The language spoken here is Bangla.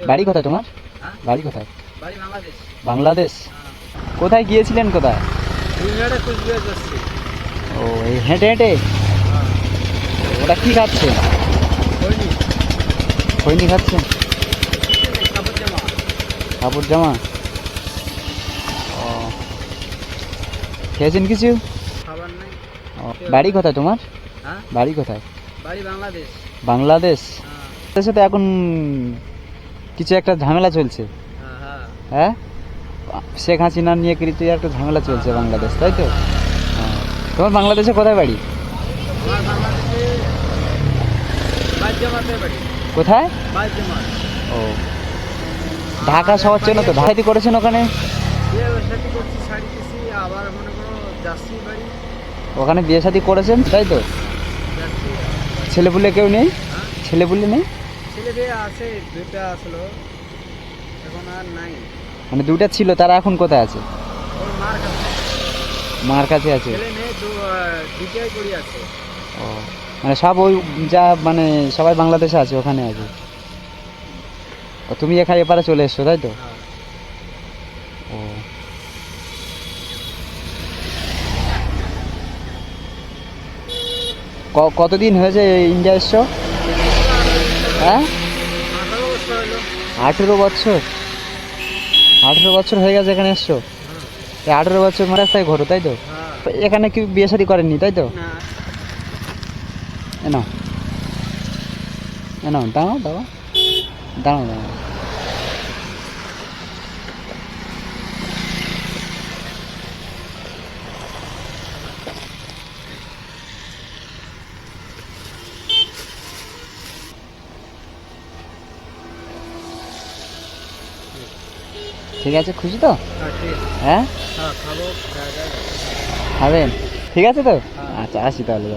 বাড়ি কোথায় তোমার? হ্যাঁ? বাড়ি কোথায়? বাড়ি বাংলাদেশ। বাংলাদেশ। হ্যাঁ। কোথায় গিয়েছিলেন কোথায়? কুচবিহারে কুচবিহার যাচ্ছি। ও এই হেঁটে হেঁটে? হ্যাঁ। ওটা কি খাচ্ছে? হয়নি। খৈনি খাচ্ছেন? কাপড় জামা। কাপড় জামা? ও খেয়েছেন কিছু? খাবার নাই। ও বাড়ি কোথায় তোমার? হ্যাঁ? বাড়ি কোথায়? বাড়ি বাংলাদেশ। বাংলাদেশ। হ্যাঁ। এর সাথে এখন কিছু একটা ঝামেলা চলছে, হ্যাঁ, হ্যাঁ। হ্যাঁ? শেখ হাসিনা নিয়ে কিছু একটা ঝামেলা চলছে বাংলাদেশ, তাই তো? হ্যাঁ। তোমার বাংলাদেশে কোথায় বাড়ি? আমার বাংলাদেশে বাইজামাতে বাড়ি। কোথায়? বাইজামাত। ও ঢাকা শহর চেনো তো? ঢাকাইতে করেছেন ওখানে? বিয়ে শাদি করছি, শাড়ি দিছি, আবার মনে করো যাচ্ছি বাড়ি। ওখানে বিয়ে শাদী করেছেন, তাই তো? যাচ্ছি। ছেলেপুলে কেউ নেই? হ্যাঁ? ছেলেপুলে নেই? ছেলে মেয়ে আছে, দুইটা আসলো, এখন আর নাই। মানে দুটা ছিল, তারা এখন কোথায় আছে? ওর মার কাছে। মার কাছে আছে? ছেলে মেয়ে দুইটাই পড়ি আছে। ও মানে সব ওই যা মানে সবাই বাংলাদেশে আছে, ওখানে আছে। ও তুমি এখানে এপারে চলে এসছো, তাই তো? হ্যাঁ। ও কতদিন হয়েছে ইন্ডিয়া এসছো? হ্যাঁ 18 বছর হলো। 18 বছর? 18 বছর হয়ে গেছে এখানে এসছো? হ্যাঁ। এই 18 বছর রাস্তায় ঘোরো, তাই তো? হ্যাঁ। এখানে কি বিয়ে শাদী করেননি, তাই তো? না। এনাও এনাও দাঁড়াও দাঁড়াও দাঁড়াও দাঁড়াও। ঠিক আছে, খুশি তো? হ্যাঁ, ঠিক আছে। হ্যাঁ হ্যাঁ, খাবো, যা, যা, যা। খাবেন? ঠিক আছে তো? হ্যাঁ। আচ্ছা আসি তাহলে।